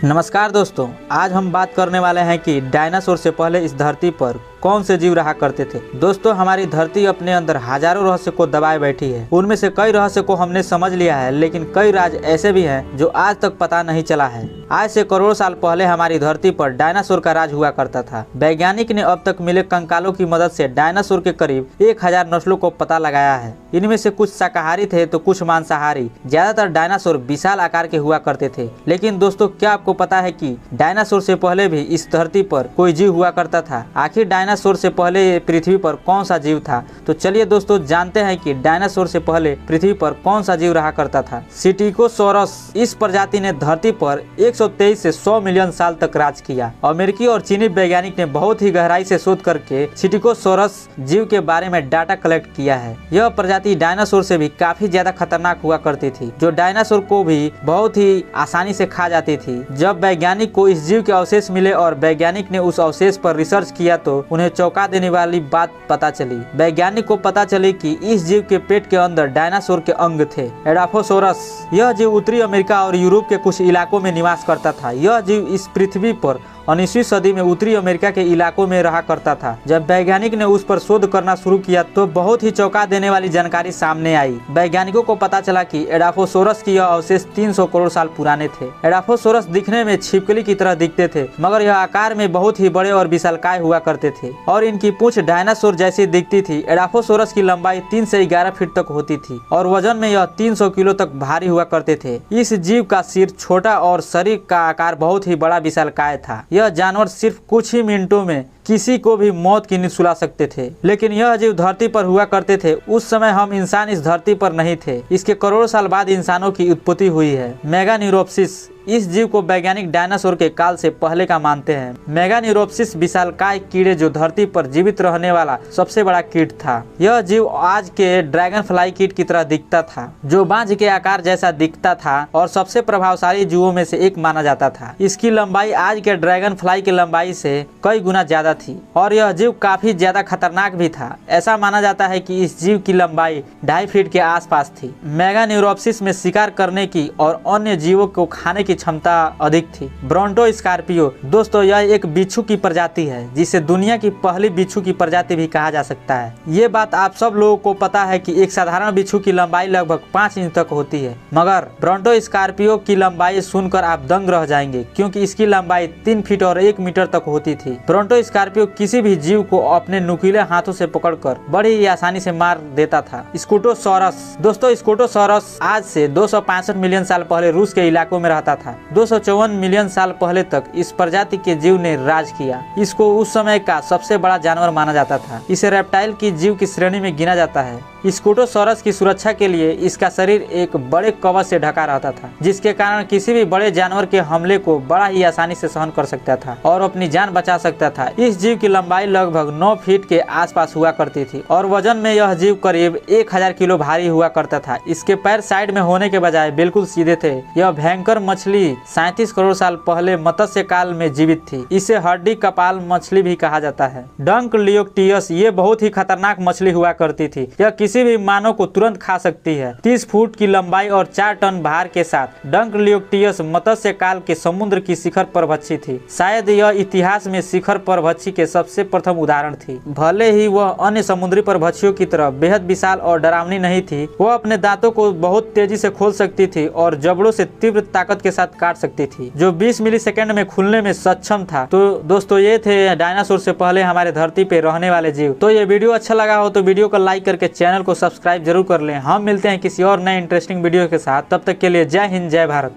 नमस्कार दोस्तों, आज हम बात करने वाले हैं कि डायनासोर से पहले इस धरती पर कौन से जीव रहा करते थे। दोस्तों, हमारी धरती अपने अंदर हजारों रहस्य को दबाए बैठी है। उनमें से कई रहस्य को हमने समझ लिया है, लेकिन कई राज ऐसे भी हैं जो आज तक पता नहीं चला है। आज से करोड़ों साल पहले हमारी धरती पर डायनासोर का राज हुआ करता था। वैज्ञानिक ने अब तक मिले कंकालों की मदद से डायनासोर के करीब 1000 नस्लों को पता लगाया है। इनमें से कुछ शाकाहारी थे तो कुछ मांसाहारी। ज्यादातर डायनासोर विशाल आकार के हुआ करते थे। लेकिन दोस्तों, क्या आपको पता है कि डायनासोर से पहले भी इस धरती पर कोई जीव हुआ करता था? आखिर डायनासोर से पहले पृथ्वी पर कौन सा जीव था? तो चलिए दोस्तों, जानते हैं कि डायनासोर से पहले पृथ्वी पर कौन सा जीव रहा करता था। स्टीगोसॉरस। इस प्रजाति ने धरती पर 123 से 100 मिलियन साल तक राज किया। अमेरिकी और चीनी वैज्ञानिक ने बहुत ही गहराई से शोध करके स्टीगोसॉरस जीव के बारे में डाटा कलेक्ट किया है। यह प्रजाति डायनासोर से भी काफी ज्यादा खतरनाक हुआ करती थी, जो डायनासोर को भी बहुत ही आसानी से खा जाती थी। जब वैज्ञानिक को इस जीव के अवशेष मिले और वैज्ञानिक ने उस अवशेष पर रिसर्च किया तो उन्हें चौंका देने वाली बात पता चली। वैज्ञानिक को पता चली कि इस जीव के पेट के अंदर डायनासोर के अंग थे। एडाफोसोरस। यह जीव उत्तरी अमेरिका और यूरोप के कुछ इलाकों में निवास करता था। यह जीव इस पृथ्वी पर 19वीं सदी में उत्तरी अमेरिका के इलाकों में रहा करता था। जब वैज्ञानिक ने उस पर शोध करना शुरू किया तो बहुत ही चौंका देने वाली जानकारी सामने आई। वैज्ञानिकों को पता चला कि एडाफोसोरस की यह अवशेष 300 करोड़ साल पुराने थे। एडाफोसोरस दिखने में छिपकली की तरह दिखते थे, मगर यह आकार में बहुत ही बड़े और विशालकाय हुआ करते थे और इनकी पूंछ डायनासोर जैसी दिखती थी। एडाफोसोरस की लंबाई 3 से 11 फीट तक होती थी और वजन में यह 300 किलो तक भारी हुआ करते थे। इस जीव का सिर छोटा और शरीर का आकार बहुत ही बड़ा विशालकाय था। यह जानवर सिर्फ कुछ ही मिनटों में किसी को भी मौत की नींद सुला सकते थे। लेकिन यह जीव धरती पर हुआ करते थे उस समय हम इंसान इस धरती पर नहीं थे। इसके करोड़ों साल बाद इंसानों की उत्पत्ति हुई है। मेगान्यूरोप्सिस। इस जीव को वैज्ञानिक डायनासोर के काल से पहले का मानते हैं। मेगान्यूरोप्सिस विशालकाय कीड़े जो धरती पर जीवित रहने वाला सबसे बड़ा कीट था। यह जीव आज के ड्रैगन फ्लाई कीट की तरह दिखता था, जो बांझ के आकार जैसा दिखता था और सबसे प्रभावशाली जीवों में से एक माना जाता था। इसकी लंबाई आज के ड्रैगन फ्लाई की लंबाई से कई गुना ज्यादा थी और यह जीव काफी ज्यादा खतरनाक भी था। ऐसा माना जाता है कि इस जीव की लंबाई 2.5 फीट के आसपास थी। मेगान्यूरोप्सिस में शिकार करने की और अन्य जीवों को खाने की क्षमता अधिक थी। Bronto Scorpio. दोस्तों, यह एक बिच्छू की प्रजाति है जिसे दुनिया की पहली बिच्छू की प्रजाति भी कहा जा सकता है। ये बात आप सब लोगों को पता है कि एक साधारण बिच्छू की लंबाई लगभग 5 इंच तक होती है, मगर ब्रोंटो स्कॉर्पियो की लंबाई सुनकर आप दंग रह जाएंगे क्योंकि इसकी लंबाई 3 फीट और 1 मीटर तक होती थी। ब्रोंटो स्कॉर्पियो किसी भी जीव को अपने नुकीले हाथों से पकड़कर बड़ी ही आसानी से मार देता था। स्कूटोसॉरस। दोस्तों, स्कूटोसॉरस आज से 265 मिलियन साल पहले रूस के इलाकों में रहता था। 254 मिलियन साल पहले तक इस प्रजाति के जीव ने राज किया। इसको उस समय का सबसे बड़ा जानवर माना जाता था। इसे रेप्टाइल की जीव की श्रेणी में गिना जाता है। स्कूटोसॉरस की सुरक्षा के लिए इसका शरीर एक बड़े कवच से ढका रहता था, जिसके कारण किसी भी बड़े जानवर के हमले को बड़ा ही आसानी से सहन कर सकता था और अपनी जान बचा सकता था। इस जीव की लंबाई लगभग 9 फीट के आसपास हुआ करती थी और वजन में यह जीव करीब 1000 किलो भारी हुआ करता था। इसके पैर साइड में होने के बजाय बिल्कुल सीधे थे। यह भयंकर मछली 37 करोड़ साल पहले मत्स्य काल में जीवित थी। इसे हड्डी कपाल मछली भी कहा जाता है। डंकलियोक्टियस। ये बहुत ही खतरनाक मछली हुआ करती थी। यह किसी भी मानव को तुरंत खा सकती है। 30 फुट की लंबाई और 4 टन भार के साथ डंकलियोक्टियस मत्स्य काल के समुद्र की शिखर परभक्षी थी। शायद यह इतिहास में शिखर परभक्षी के सबसे प्रथम उदाहरण थी। भले ही वह अन्य समुद्री परभक्षियों की तरह बेहद विशाल और डरावनी नहीं थी, वह अपने दांतों को बहुत तेजी से खोल सकती थी और जबड़ों से तीव्र ताकत के साथ काट सकती थी, जो 20 मिलीसेकंड में खुलने में सक्षम था। तो दोस्तों, ये थे डायनासोर से पहले हमारे धरती पे रहने वाले जीव। तो ये वीडियो अच्छा लगा हो तो वीडियो को लाइक करके चैनल को सब्सक्राइब जरूर कर लें। हम मिलते हैं किसी और नए इंटरेस्टिंग वीडियो के साथ। तब तक के लिए जय हिंद, जय भारत।